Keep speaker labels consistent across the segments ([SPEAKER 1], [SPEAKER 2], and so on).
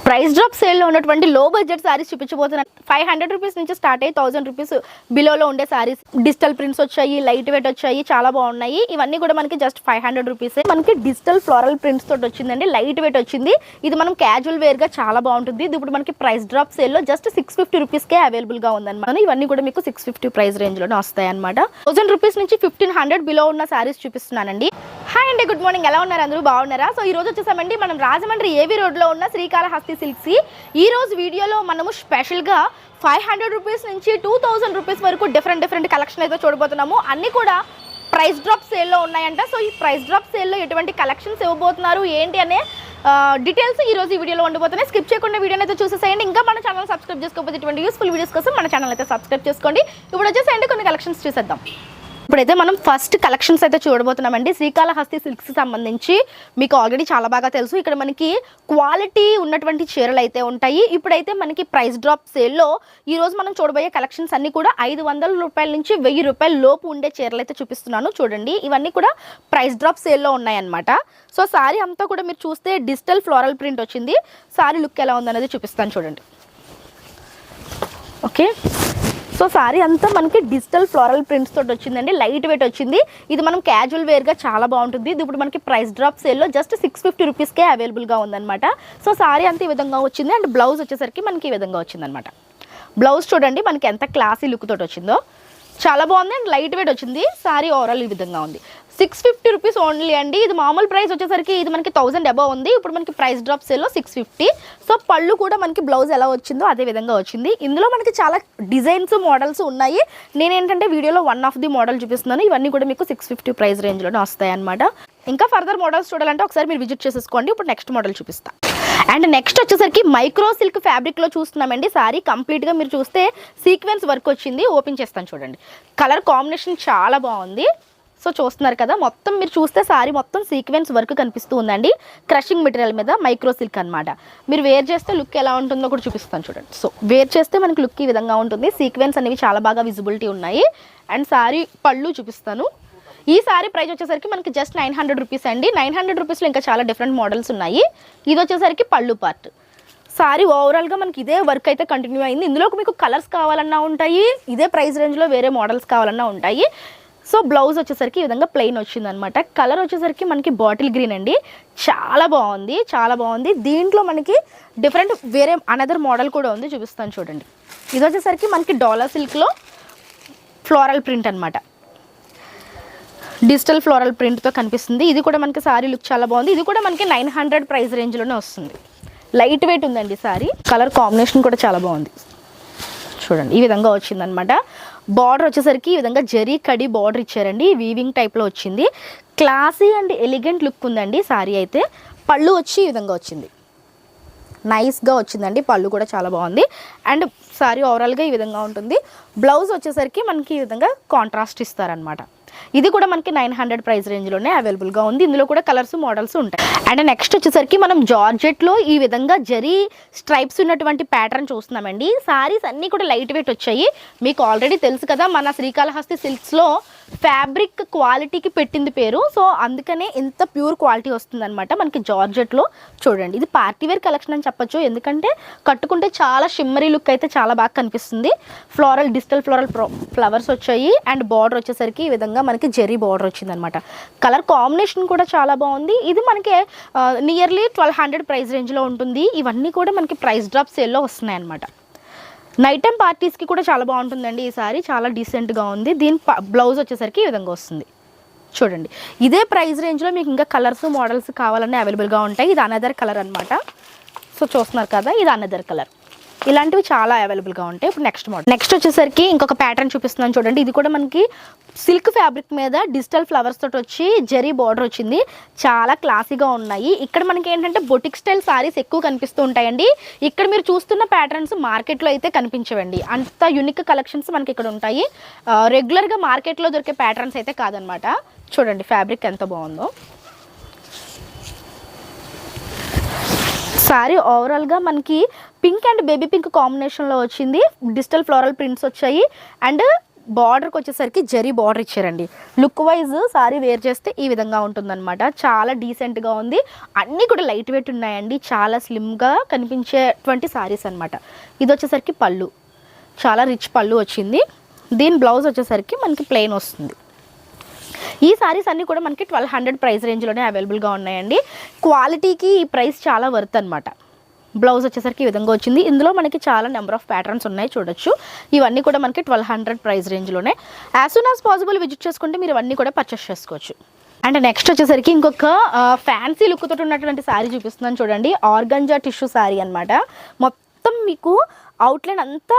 [SPEAKER 1] Price drop సేల్లో ఉన్నటువంటి లో బడ్జెట్ సారీస్ చూపించబోతున్నాను. 500 రూపీస్ నుంచి స్టార్ట్ అయ్యి 1000 రూపీస్ బిలోలో ఉండే సారీస్, డిజిటల్ ప్రింట్స్ వచ్చాయి, లైట్ వెయిట్ వచ్చాయి, చాలా బాగున్నాయి. ఇవన్నీ కూడా మనకి జస్ట్ 500 రూపీస్. మనకి డిజిటల్ ఫ్లోరల్ ప్రింట్స్ తోటి వచ్చిందండి, లైట్ వెయిట్ వచ్చింది. ఇది మనం క్యాజువల్ వేర్ గా చాలా బాగుంటుంది. ఇది ఇప్పుడు మనకి ప్రైస్ డ్రాప్ సేల్లో జస్ట్ 650 రూపీస్కే అవైలబుల్ గా ఉందన్నమాట. ఇవన్నీ కూడా మీకు 650 ప్రైస్ రేంజ్ లోనే వస్తాయి అనమాట. 1000 రూపీస్ నుంచి 1500 బిలో ఉన్న సారీస్ చూపిస్తున్నానండి. హాయ్ అండి, గుడ్ మార్నింగ్. ఎలా ఉన్నారు? అందరూ బాగున్నారా? సో ఈ రోజు వచ్చేసామండి మనం రాజమండ్రి ఏవి రోడ్ లో ఉన్న శ్రీకాళహస్తి సిల్క్స్. ఈ రోజు వీడియోలో మనము స్పెషల్ గా 500 రూపీస్ నుంచి 2000 రూపీస్ వరకు డిఫరెంట్ కలెక్షన్ అయితే చూడబోతున్నాము. అన్ని కూడా ప్రైస్ డ్రాప్ సేల్లో ఉన్నాయంట. సో ఈ ప్రైస్ డ్రాప్ సేల్లో ఎటువంటి కలెక్షన్స్ ఇవ్వబోతున్నారు ఏంటి అనే డీటెయిల్స్ ఈ రోజు ఈ వీడియోలో ఉండబోతున్నాయి. స్కిప్ చేయకుండా వీడియోని అయితే చూసేసేయండి. ఇంకా మన ఛానల్ సబ్స్క్రైబ్ చేసుకోకపోతే ఇటువంటి యూస్ఫుల్ వీడియోస్ కోసం మన ఛానల్ అయితే సబ్స్క్రైబ్ చేసుకోండి. ఇప్పుడు వచ్చేసేయండి కొన్ని కలెక్షన్స్ చూసేద్దాం. ఇప్పుడైతే మనం ఫస్ట్ కలెక్షన్స్ అయితే చూడబోతున్నామండి. శ్రీకాళహస్తి సిల్క్స్ సంబంధించి మీకు ఆల్రెడీ చాలా బాగా తెలుసు. ఇక్కడ మనకి క్వాలిటీ ఉన్నటువంటి చీరలు అయితే ఉంటాయి. ఇప్పుడైతే మనకి ప్రైస్ డ్రాప్ సేల్లో ఈ రోజు మనం చూడబోయే కలెక్షన్స్ అన్ని కూడా 500 రూపాయల నుంచి 1000 రూపాయల లోపు ఉండే చీరలు అయితే చూపిస్తున్నాను. చూడండి, ఇవన్నీ కూడా ప్రైస్ డ్రాప్ సేల్లో ఉన్నాయన్నమాట. సో సారీ అంతా కూడా మీరు చూస్తే డిజిటల్ ఫ్లోరల్ ప్రింట్ వచ్చింది. సారీ లుక్ ఎలా ఉందనేది చూపిస్తాను చూడండి. ఓకే, సో సారీ అంతా మనకి డిజిటల్ ఫ్లోరల్ ప్రింట్స్ తోటి వచ్చిందండి, లైట్ వెయిట్ వచ్చింది. ఇది మనం క్యాజువల్ వేర్గా చాలా బాగుంటుంది. ఇది ఇప్పుడు మనకి ప్రైస్ డ్రాప్ సేల్లో జస్ట్ 650 రూపీస్కే అవైలబుల్గా ఉందన్నమాట. సో సారీ అంతా ఈ విధంగా వచ్చింది. అండ్ బ్లౌజ్ వచ్చేసరికి మనకి ఈ విధంగా వచ్చిందనమాట. బ్లౌజ్ చూడండి మనకి ఎంత క్లాసీ లుక్ తోటి వచ్చిందో, చాలా బాగుంది. అండ్ లైట్ వెయిట్ వచ్చింది. సారీ ఓవరాల్ ఈ విధంగా ఉంది. 650 రూపీస్ ఓన్లీ అండి. ఇది మామూలు ప్రైస్ వచ్చేసరికి ఇది మనకి 1000 అబవ్ ఉంది. ఇప్పుడు మనకి ప్రైస్ డ్రాప్ సేల్లో 650. సో పళ్ళు కూడా మనకి బ్లౌజ్ ఎలా వచ్చిందో అదే విధంగా వచ్చింది. ఇందులో మనకి చాలా డిజైన్స్ మోడల్స్ ఉన్నాయి. నేనేంటంటే వీడియోలో వన్ ఆఫ్ ది మోడల్ చూపిస్తున్నాను. ఇవన్నీ కూడా మీకు 650 ప్రైస్ రేంజ్లోనే వస్తాయి అనమాట. ఇంకా ఫర్దర్ మోడల్స్ చూడాలంటే ఒకసారి మీరు విజిట్ చేసేసుకోండి. ఇప్పుడు నెక్స్ట్ మోడల్ చూపిస్తాను. అండ్ నెక్స్ట్ వచ్చేసరికి మైక్రో సిల్క్ ఫ్యాబ్రిక్లో చూస్తున్నామండి. సారీ కంప్లీట్గా మీరు చూస్తే సీక్వెన్స్ వర్క్ వచ్చింది. ఓపెన్ చేస్తాను చూడండి. కలర్ కాంబినేషన్ చాలా బాగుంది. సో చూస్తున్నారు కదా, మొత్తం మీరు చూస్తే సారీ మొత్తం సీక్వెన్స్ వర్క్ కనిపిస్తూ ఉందండి. క్రషింగ్ మెటీరియల్ మీద మైక్రో సిల్క్ అనమాట. మీరు వేర్ చేస్తే లుక్ ఎలా ఉంటుందో కూడా చూపిస్తాను చూడండి. సో వేర్ చేస్తే మనకి లుక్ ఈ విధంగా ఉంటుంది. సీక్వెన్స్ అనేవి చాలా బాగా విజిబిలిటీ ఉన్నాయి. అండ్ సారీ పళ్ళు చూపిస్తాను. ఈ సారీ ప్రైస్ వచ్చేసరికి మనకి జస్ట్ 900 రూపీస్ అండి. 900 రూపీస్లో ఇంకా చాలా డిఫరెంట్ మోడల్స్ ఉన్నాయి. ఇది వచ్చేసరికి పళ్ళు పార్ట్. సారీ ఓవరాల్గా మనకి ఇదే వర్క్ అయితే కంటిన్యూ అయింది. ఇందులో మీకు కలర్స్ కావాలన్నా ఉంటాయి, ఇదే ప్రైస్ రేంజ్లో వేరే మోడల్స్ కావాలన్నా ఉంటాయి. సో బ్లౌజ్ వచ్చేసరికి ఈ విధంగా ప్లెయిన్ వచ్చిందనమాట. కలర్ వచ్చేసరికి మనకి బాటిల్ గ్రీన్ అండి. చాలా బాగుంది, చాలా బాగుంది. దీంట్లో మనకి డిఫరెంట్ వేరే అనదర్ మోడల్ కూడా ఉంది, చూపిస్తాను చూడండి. ఇది వచ్చేసరికి మనకి డాలర్ సిల్క్లో ఫ్లోరల్ ప్రింట్ అనమాట. డిజిటల్ ఫ్లోరల్ ప్రింట్తో కనిపిస్తుంది. ఇది కూడా మనకి సారీ లుక్ చాలా బాగుంది. ఇది కూడా మనకి 900 ప్రైస్ రేంజ్లోనే వస్తుంది. లైట్ వెయిట్ ఉందండి సారీ. కలర్ కాంబినేషన్ కూడా చాలా బాగుంది. చూడండి, ఈ విధంగా వచ్చిందనమాట. బార్డర్ వచ్చేసరికి ఈ విధంగా జరీ కడి బార్డర్ ఇచ్చారండి. వీవింగ్ టైప్లో వచ్చింది. క్లాసీ అండ్ ఎలిగెంట్ లుక్ ఉందండి సారీ అయితే. పళ్ళు వచ్చి ఈ విధంగా వచ్చింది, నైస్గా వచ్చిందండి. పళ్ళు కూడా చాలా బాగుంది. అండ్ సారీ ఓవరాల్గా ఈ విధంగా ఉంటుంది. బ్లౌజ్ వచ్చేసరికి మనకి ఈ విధంగా కాంట్రాస్ట్ ఇస్తారనమాట. ఇది కూడా మనకి 900 ప్రైస్ రేంజ్లోనే అవైలబుల్గా ఉంది. ఇందులో కూడా కలర్స్ మోడల్స్ ఉంటాయి. అండ్ నెక్స్ట్ వచ్చేసరికి మనం జార్జెట్లో ఈ విధంగా జరీ స్ట్రైప్స్ ఉన్నటువంటి ప్యాటర్న్ చూస్తున్నామండి. సారీస్ అన్నీ కూడా లైట్ వెయిట్ వచ్చాయి. మీకు ఆల్రెడీ తెలుసు కదా, మన శ్రీకాళహస్తి సిల్క్స్లో ఫ్యాబ్రిక్ క్వాలిటీకి పెట్టింది పేరు. సో అందుకనే ఇంత ప్యూర్ క్వాలిటీ వస్తుందన్నమాట మనకి జార్జెట్లో. చూడండి, ఇది పార్టీవేర్ కలెక్షన్ అని చెప్పొచ్చు. ఎందుకంటే కట్టుకుంటే చాలా షిమ్మరీ లుక్ అయితే చాలా బాగా కనిపిస్తుంది. ఫ్లోరల్ డిజిటల్ ఫ్లోరల్ ఫ్లవర్స్ వచ్చాయి. అండ్ బార్డర్ వచ్చేసరికి ఈ విధంగా మనకి జెరీ బార్డర్ వచ్చిందనమాట. కలర్ కాంబినేషన్ కూడా చాలా బాగుంది. ఇది మనకి నియర్లీ 1200 ప్రైస్ రేంజ్లో ఉంటుంది. ఇవన్నీ కూడా మనకి ప్రైస్ డ్రాప్ సేల్లో వస్తున్నాయి అనమాట. నైట్ టైం పార్టీస్కి కూడా చాలా బాగుంటుందండి. ఈ సారీ చాలా డీసెంట్గా ఉంది. దీని బ్లౌజ్ వచ్చేసరికి ఈ విధంగా వస్తుంది. చూడండి, ఇదే ప్రైస్ రేంజ్లో మీకు ఇంకా కలర్స్ మోడల్స్ కావాలనే అవైలబుల్గా ఉంటాయి. ఇది అనదర్ కలర్ అనమాట. సో చూస్తున్నారు కదా, ఇది అనదర్ కలర్. ఇలాంటివి చాలా అవైలబుల్గా ఉంటాయి. ఇప్పుడు నెక్స్ట్ మోడల్. నెక్స్ట్ వచ్చేసరికి ఇంకొక ప్యాటర్న్ చూపిస్తున్నాను చూడండి. ఇది కూడా మనకి సిల్క్ ఫ్యాబ్రిక్ మీద డిజిటల్ ఫ్లవర్స్ తోటి వచ్చి జరీ బార్డర్ వచ్చింది. చాలా క్లాసీగా ఉన్నాయి. ఇక్కడ మనకి ఏంటంటే బొటిక్ స్టైల్ సారీస్ ఎక్కువ కనిపిస్తూ ఉంటాయండి. ఇక్కడ మీరు చూస్తున్న ప్యాటర్న్స్ మార్కెట్లో అయితే కనిపించవండి. అంత యూనిక్ కలెక్షన్స్ మనకి ఇక్కడ ఉంటాయి. రెగ్యులర్గా మార్కెట్లో దొరికే ప్యాటర్న్స్ అయితే కాదనమాట. చూడండి ఫ్యాబ్రిక్ ఎంత బాగుందో. సారీ ఓవరాల్గా మనకి పింక్ అండ్ బేబీ పింక్ కాంబినేషన్లో వచ్చింది. డిజిటల్ ఫ్లోరల్ ప్రింట్స్ వచ్చాయి. అండ్ బార్డర్కి వచ్చేసరికి జరీ బార్డర్ ఇచ్చారండి. లుక్ వైజ్ సారీ వేర్ చేస్తే ఈ విధంగా ఉంటుందన్నమాట. చాలా డీసెంట్గా ఉంది. అన్నీ కూడా లైట్ వెయిట్ ఉన్నాయండి. చాలా స్లిమ్గా కనిపించేటువంటి సారీస్ అనమాట. ఇది వచ్చేసరికి పళ్ళు, చాలా రిచ్ పళ్ళు వచ్చింది. దీని బ్లౌజ్ వచ్చేసరికి మనకి ప్లెయిన్ వస్తుంది. ఈ సారీస్ అన్నీ కూడా మనకి 1200 ప్రైస్ రేంజ్లోనే అవైలబుల్గా ఉన్నాయండి. క్వాలిటీకి ఈ ప్రైస్ చాలా వర్త్ అనమాట. బ్లౌజ్ వచ్చేసరికి ఈ విధంగా వచ్చింది. ఇందులో మనకి చాలా నెంబర్ ఆఫ్ ప్యాటర్న్స్ ఉన్నాయి, చూడొచ్చు. ఇవన్నీ కూడా మనకి 1200 ప్రైస్ రేంజ్లోనే. As soon as possible visit చేసుకుంటే మీరు ఇవన్నీ కూడా పర్చేస్ చేసుకోవచ్చు. అండ్ నెక్స్ట్ వచ్చేసరికి ఇంకొక ఫ్యాన్సీ లుక్ తోటి ఉన్నటువంటి శారీ చూపిస్తున్నాను చూడండి. ఆర్గంజా టిష్యూ శారీ అనమాట. మొత్తం మీకు అవుట్లైన్ అంతా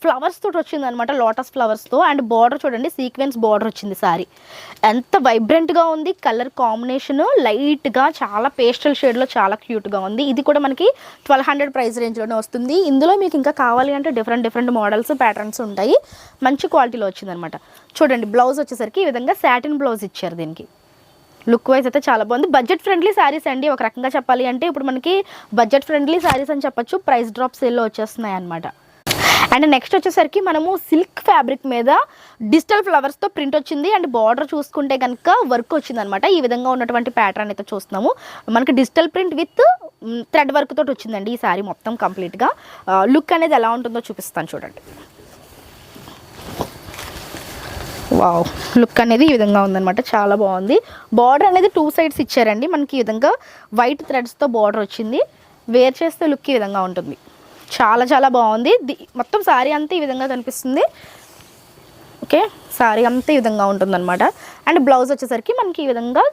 [SPEAKER 1] ఫ్లవర్స్ తోటి వచ్చింది అనమాట, లోటస్ ఫ్లవర్స్తో. అండ్ బార్డర్ చూడండి, సీక్వెన్స్ బార్డర్ వచ్చింది. సారీ ఎంత వైబ్రెంట్గా ఉంది. కలర్ కాంబినేషన్ లైట్గా చాలా పేస్టల్ షేడ్లో చాలా క్యూట్గా ఉంది. ఇది కూడా మనకి 1200 ప్రైస్ రేంజ్లోనే వస్తుంది. ఇందులో మీకు ఇంకా కావాలి అంటే డిఫరెంట్ మోడల్స్ ప్యాటర్న్స్ ఉంటాయి. మంచి క్వాలిటీలో వచ్చిందనమాట. చూడండి బ్లౌజ్ వచ్చేసరికి ఈ విధంగా సాటిన్ బ్లౌజ్ ఇచ్చారు. దీనికి లుక్ వైజ్ అయితే చాలా బాగుంది. బడ్జెట్ ఫ్రెండ్లీ శారీస్ అండి. ఒక రకంగా చెప్పాలి అంటే ఇప్పుడు మనకి బడ్జెట్ ఫ్రెండ్లీ శారీస్ అని చెప్పొచ్చు. ప్రైస్ డ్రాప్ సేల్లో వచ్చేస్తున్నాయి అనమాట. అండ్ నెక్స్ట్ వచ్చేసరికి మనము సిల్క్ ఫ్యాబ్రిక్ మీద డిజిటల్ ఫ్లవర్స్తో ప్రింట్ వచ్చింది. అండ్ బార్డర్ చూసుకుంటే కనుక వర్క్ వచ్చింది అనమాట. ఈ విధంగా ఉన్నటువంటి ప్యాటర్న్ అయితే చూస్తున్నాము. మనకి digital print with thread work తోటి వచ్చిందండి ఈ శారీ మొత్తం కంప్లీట్గా. లుక్ అనేది ఎలా ఉంటుందో చూపిస్తాను చూడండి. వావ్, లుక్ అనేది ఈ విధంగా ఉందన్నమాట. చాలా బాగుంది. బార్డర్ అనేది 2 సైడ్స్ ఇచ్చారండి. మనకి ఈ విధంగా వైట్ థ్రెడ్స్తో బార్డర్ వచ్చింది. వేర్ చేస్తే లుక్ ఈ విధంగా ఉంటుంది. చాలా బాగుంది. మొత్తం శారీ అంతా ఈ విధంగా కనిపిస్తుంది. ఓకే, శారీ అంతా ఈ విధంగా ఉంటుందన్నమాట. అండ్ బ్లౌజ్ వచ్చేసరికి మనకి ఈ విధంగా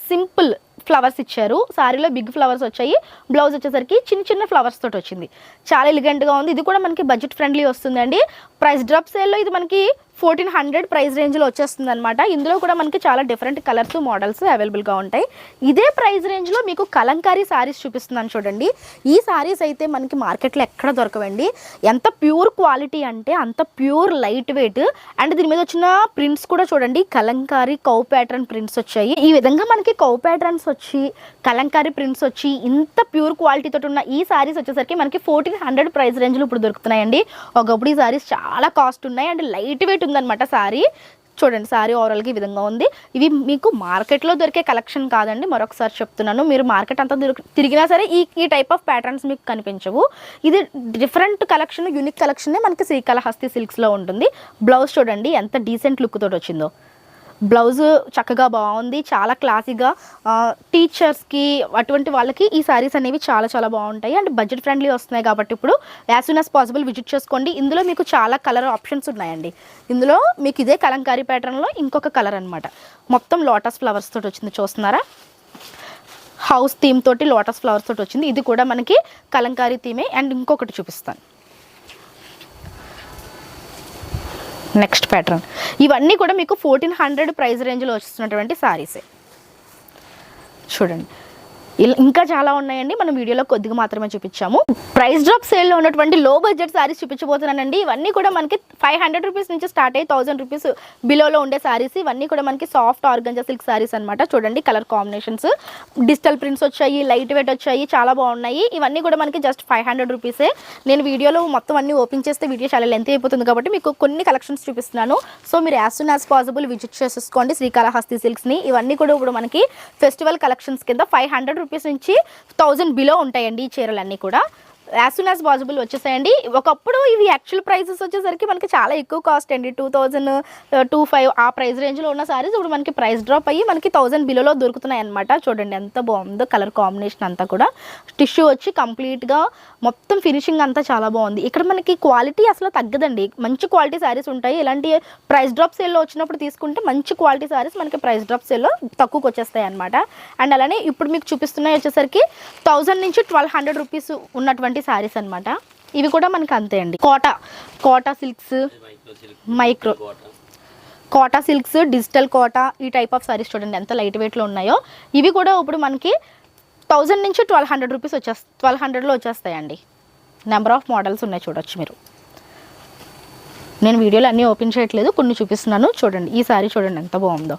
[SPEAKER 1] సింపుల్ ఫ్లవర్స్ ఇచ్చారు. శారీలో బిగ్ ఫ్లవర్స్ వచ్చాయి. బ్లౌజ్ వచ్చేసరికి చిన్న ఫ్లవర్స్ తోటి వచ్చింది. చాలా ఎలిగెంట్గా ఉంది. ఇది కూడా మనకి బడ్జెట్ ఫ్రెండ్లీ వస్తుందండి. ప్రైస్ డ్రాప్ సేల్లో ఇది మనకి 1400 ప్రైస్ రేంజ్లో వచ్చేస్తుంది అనమాట. ఇందులో కూడా మనకి చాలా డిఫరెంట్ కలర్స్ మోడల్స్ అవైలబుల్గా ఉంటాయి. ఇదే ప్రైస్ రేంజ్లో మీకు కలంకారీ శారీస్ చూపిస్తున్నాను చూడండి. ఈ శారీస్ అయితే మనకి మార్కెట్లో ఎక్కడ దొరకవండి. ఎంత ప్యూర్ క్వాలిటీ అంటే అంత ప్యూర్ లైట్ వెయిట్. అండ్ దీని మీద వచ్చిన ప్రింట్స్ కూడా చూడండి, కలంకారీ కౌ ప్యాటర్న్ ప్రింట్స్ వచ్చాయి. ఈ విధంగా మనకి కౌ ప్యాటర్న్స్ వచ్చి కలంకారీ ప్రింట్స్ వచ్చి ఇంత ప్యూర్ క్వాలిటీ తోటి ఉన్న ఈ శారీస్ వచ్చేసరికి మనకి 1400 ప్రైస్ రేంజ్లో ఇప్పుడు దొరుకుతున్నాయండి. ఒకప్పుడు ఈ శారీస్ చాలా కాస్ట్ ఉన్నాయి. అండ్ లైట్ వెయిట్ ఉందన్నమాట శారీ. చూడండి శారీ ఓవరాల్గా ఈ విధంగా ఉంది. ఇవి మీకు మార్కెట్లో దొరికే కలెక్షన్ కాదండి, మరొకసారి చెప్తున్నాను. మీరు మార్కెట్ అంతా తిరిగినా సరే ఈ టైప్ ఆఫ్ ప్యాటర్న్స్ మీకు కనిపించవు. ఇది డిఫరెంట్ కలెక్షన్, యూనిక్ కలెక్షనే మనకి శ్రీకాళహస్తి సిల్క్స్లో ఉంటుంది. బ్లౌజ్ చూడండి ఎంత డీసెంట్ లుక్ తోటి వచ్చిందో. బ్లౌజ్ చక్కగా బాగుంది. చాలా క్లాసీగా టీచర్స్కి అటువంటి వాళ్ళకి ఈ శారీస్ అనేవి చాలా బాగుంటాయి. అండ్ బడ్జెట్ ఫ్రెండ్లీ వస్తున్నాయి కాబట్టి ఇప్పుడు as soon as possible visit చేసుకోండి. ఇందులో మీకు చాలా కలర్ ఆప్షన్స్ ఉన్నాయండి. ఇందులో మీకు ఇదే కలంకారీ ప్యాటర్న్లో ఇంకొక కలర్ అనమాట. మొత్తం లోటస్ ఫ్లవర్స్ తోటి వచ్చింది, చూస్తున్నారా? హౌస్ థీమ్ తోటి లోటస్ ఫ్లవర్స్ తోటి వచ్చింది. ఇది కూడా మనకి కలంకారీ థీమే. అండ్ ఇంకొకటి చూపిస్తాను, నెక్స్ట్ ప్యాటర్న్. ఇవన్నీ కూడా మీకు 1400 ప్రైస్ రేంజ్లో వస్తున్నటువంటి శారీసే. చూడండి ఇంకా చాలా ఉన్నాయండి. మనం వీడియోలో కొద్దిగా మాత్రమే చూపించాము. ప్రైస్ డ్రాప్ సేల్లో ఉన్నటువంటి లో బడ్జెట్ శారీస్ చూపించబోతున్నానండి. ఇవన్నీ కూడా మనకి 500 రూపీస్ నుంచి స్టార్ట్ అయ్యి 1000 రూపీస్ బిలోలో ఉండే శారీస్. ఇవన్నీ కూడా మనకి సాఫ్ట్ ఆర్గంజా సిల్క్ శారీస్ అనమాట. చూడండి కలర్ కాంబినేషన్స్, డిజిటల్ ప్రింట్స్ వచ్చాయి, లైట్ వెయిట్ వచ్చాయి, చాలా బాగున్నాయి. ఇవన్నీ కూడా మనకి జస్ట్ 500 రూపీసే. నేను వీడియోలో మొత్తం అన్ని ఓపెన్ చేస్తే వీడియో చాలా లెంత్ అయిపోతుంది కాబట్టి మీకు కొన్ని కలెక్షన్స్ చూపిస్తున్నాను. సో మీరు as soon as possible visit చేసేసుకోండి శ్రీకాళహస్తి సిల్క్స్ని. ఇవన్నీ కూడా ఇప్పుడు మనకి ఫెస్టివల్ కలెక్షన్స్ కింద 500 రూపీస్ నుంచి 1000 బిలో ఉంటాయండి ఈ చీరలన్నీ కూడా. యాజ్ సూన్ యాజ్ పాసిబుల్ వచ్చేసాయండి. ఒకప్పుడు ఇవి యాక్చువల్ ప్రైసెస్ వచ్చేసరికి మనకి చాలా ఎక్కువ కాస్ట్ అండి. 2000-2500 ఆ ప్రైస్ రేంజ్లో ఉన్న సారీస్ ఇప్పుడు మనకి ప్రైస్ డ్రాప్ అయ్యి మనకి 1000 బిలోలో దొరుకుతున్నాయి అనమాట. చూడండి ఎంత బాగుందో కలర్ కాంబినేషన్ అంతా కూడా. టిష్యూ వచ్చి కంప్లీట్గా మొత్తం ఫినిషింగ్ అంతా చాలా బాగుంది. ఇక్కడ మనకి క్వాలిటీ అసలు తగ్గదండి. మంచి క్వాలిటీ శారీస్ ఉంటాయి. ఇలాంటి ప్రైస్ డ్రాప్ సేల్లో వచ్చినప్పుడు తీసుకుంటే మంచి క్వాలిటీ శారీస్ మనకి ప్రైస్ డ్రాప్ సేల్లో తక్కువకి వచ్చేస్తాయి అనమాట. అండ్ అలానే ఇప్పుడు మీకు చూపిస్తున్నాయి వచ్చేసరికి 1000 నుంచి 1200 రూపీస్ ఉన్నటువంటి సారీస్ అన్నమాట. ఇవి కూడా మనకి అంతే అండి. Kota silks, micro Kota silks, digital Kota, ఈ టైప్ ఆఫ్ సారీస్ చూడండి ఎంత లైట్ వెయిట్లో ఉన్నాయో. ఇవి కూడా ఇప్పుడు మనకి 1000 నుంచి 1200 రూపీస్ 1200లో వచ్చేస్తాయండి. నెంబర్ ఆఫ్ మోడల్స్ ఉన్నాయి, చూడొచ్చు మీరు. నేను వీడియోలో అన్నీ ఓపెన్ చేయట్లేదు, కొన్ని చూపిస్తున్నాను. చూడండి ఈ సారీ చూడండి ఎంత బాగుందో.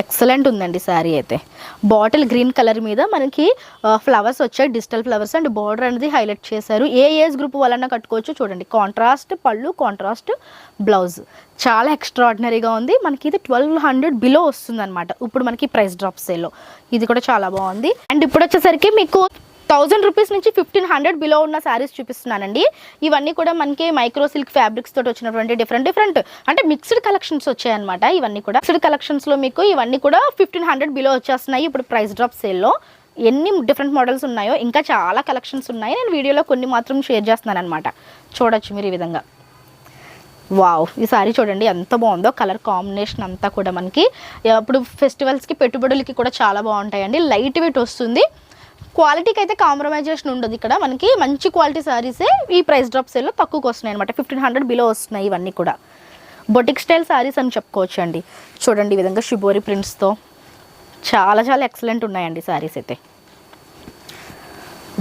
[SPEAKER 1] ఎక్సలెంట్ ఉందండి శారీ అయితే. బాటిల్ గ్రీన్ కలర్ మీద మనకి ఫ్లవర్స్ వచ్చాయి, డిజిటల్ ఫ్లవర్స్, అండ్ బార్డర్ అనేది హైలైట్ చేశారు. ఏ ఏజ్ గ్రూప్ వాళ్ళన్నా కట్టుకోవచ్చు. చూడండి కాంట్రాస్ట్ పళ్ళు, కాంట్రాస్ట్ బ్లౌజ్, చాలా ఎక్స్ట్రాడినరీగా ఉంది. మనకి ఇది 1200 బిలో వస్తుంది అనమాట ఇప్పుడు మనకి ప్రైస్ డ్రాప్ సేల్లో. ఇది కూడా చాలా బాగుంది. అండ్ ఇప్పుడు వచ్చేసరికి మీకు 1000 రూపీస్ నుంచి 1500 బిలో ఉన్న శారీస్ చూపిస్తున్నానండి. ఇవన్నీ కూడా మనకి మైక్రో సిల్క్ ఫ్యాబ్రిక్స్ తోటి వచ్చినటువంటి డిఫరెంట్ అంటే మిక్స్డ్ కలెక్షన్స్ వచ్చాయన్నమాట. ఇవన్నీ కూడా మిక్స్డ్ కలెక్షన్స్లో మీకు ఇవన్నీ కూడా 1500 బిలో వచ్చేస్తున్నాయి ఇప్పుడు ప్రైస్ డ్రాప్ సేల్లో. ఎన్ని డిఫరెంట్ మోడల్స్ ఉన్నాయో, ఇంకా చాలా కలెక్షన్స్ ఉన్నాయి. నేను వీడియోలో కొన్ని మాత్రం షేర్ చేస్తున్నాను అనమాట. చూడొచ్చు మీరు ఈ విధంగా. వావ్, ఈ సారీ చూడండి ఎంత బాగుందో. కలర్ కాంబినేషన్ అంతా కూడా మనకి ఇప్పుడు ఫెస్టివల్స్కి పెట్టుబడులకి కూడా చాలా బాగుంటాయండి. లైట్ వెయిట్ వస్తుంది. క్వాలిటీకి అయితే కాంప్రమైజేషన్ ఉండదు. ఇక్కడ మనకి మంచి క్వాలిటీ శారీసే ఈ ప్రైస్ డ్రాప్ సేల్లో తక్కువకి వస్తున్నాయి అనమాట. 1500 బిలో వస్తున్నాయి. ఇవన్నీ కూడా బొటిక్ స్టైల్ శారీస్ అని చెప్పుకోవచ్చు అండి. చూడండి ఈ విధంగా షిబోరి ప్రింట్స్తో చాలా చాలా ఎక్సలెంట్ ఉన్నాయండి శారీస్ అయితే.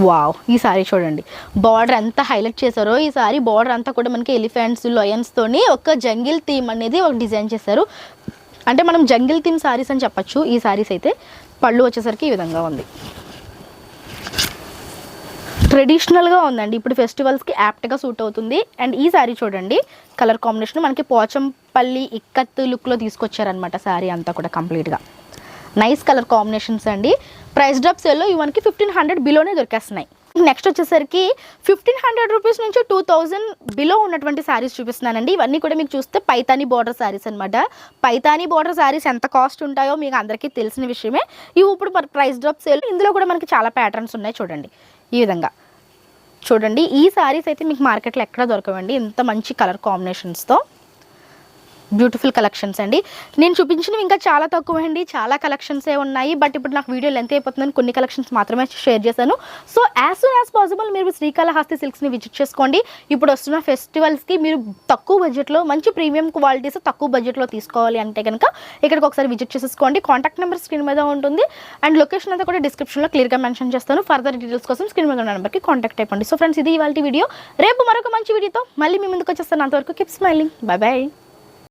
[SPEAKER 1] వావ్, ఈ సారీ చూడండి బార్డర్ ఎంత హైలైట్ చేశారో. ఈ సారీ బార్డర్ అంతా కూడా మనకి ఎలిఫెంట్స్, లయన్స్తోని ఒక జంగిల్ థీమ్ అనేది ఒక డిజైన్ చేశారు. అంటే మనం జంగిల్ థీమ్ శారీస్ అని చెప్పచ్చు. ఈ శారీస్ అయితే పళ్ళు వచ్చేసరికి ఈ విధంగా ఉంది. ట్రెడిషనల్గా ఉందండి. ఇప్పుడు ఫెస్టివల్స్కి యాప్ట్గా సూట్ అవుతుంది. అండ్ ఈ శారీ చూడండి కలర్ కాంబినేషన్ మనకి పోచంపల్లి ఇక్కత్ లుక్లో తీసుకొచ్చారనమాట. శారీ అంతా కూడా కంప్లీట్గా నైస్ కలర్ కాంబినేషన్స్ అండి. ప్రైస్ డ్రాప్ సేల్లో ఇవి మనకి 1500 బిలోనే దొరికేస్తున్నాయి. నెక్స్ట్ వచ్చేసరికి 1500 రూపీస్ నుంచి 2000 బిలో ఉన్నటువంటి శారీస్ చూపిస్తున్నానండి. ఇవన్నీ కూడా మీకు చూస్తే పైతానీ బార్డర్ శారీస్ అనమాట. పైతానీ బార్డర్ శారీస్ ఎంత కాస్ట్ ఉంటాయో మీకు అందరికీ తెలిసిన విషయమే. ఇవి ఇప్పుడు ప్రైస్ డ్రాప్ సేల్. ఇందులో కూడా మనకి చాలా ప్యాటర్న్స్ ఉన్నాయి. చూడండి ఈ విధంగా. చూడండి ఈ శారీస్ అయితే మీకు మార్కెట్లో ఎక్కడ దొరకవండి ఇంత మంచి కలర్ కాంబినేషన్స్తో. బ్యూటిఫుల్ కలెక్షన్స్ అండి. నేను చూపించినవి ఇంకా చాలా తక్కువ అండి, చాలా కలెక్షన్సే ఉన్నాయి. బట్ ఇప్పుడు నాకు వీడియో లెంత్ అయిపోతుందని కొన్ని కలెక్షన్స్ మాత్రమే షేర్ చేశాను. So as soon as possible మీరు శ్రీకాళహస్తి సిల్క్స్ని విజిట్ చేసుకోండి. ఇప్పుడు వస్తున్న ఫెస్టివల్స్కి మీరు తక్కువ బడ్జెట్లో మంచి ప్రీమియం క్వాలిటీస్ తక్కువ బడ్జెట్లో తీసుకోవాలి అంటే కనుక ఇక్కడికి ఒకసారి విజిట్ చేసేసుకోండి. కాంటాక్ట్ నెంబర్ స్క్రీన్ మీద ఉంటుంది అండ్ లొకేషన్ అంతా కూడా డిస్క్రిప్షన్లో క్లియర్గా మెన్షన్ చేస్తాను. ఫర్దర్ డీటెయిల్స్ కోసం స్క్రీన్ మీద ఉన్న నెంబర్కి కాంటాక్ట్ అయిపోండి. సో ఫ్రెండ్స్, ఇది ఇవాళ వీడియో. రేపు మరొక మంచి వీడియోతో మళ్ళీ మీ ముందుకు వచ్చేస్తాను. అంతవరకు కీప్ స్మైలింగ్. By by.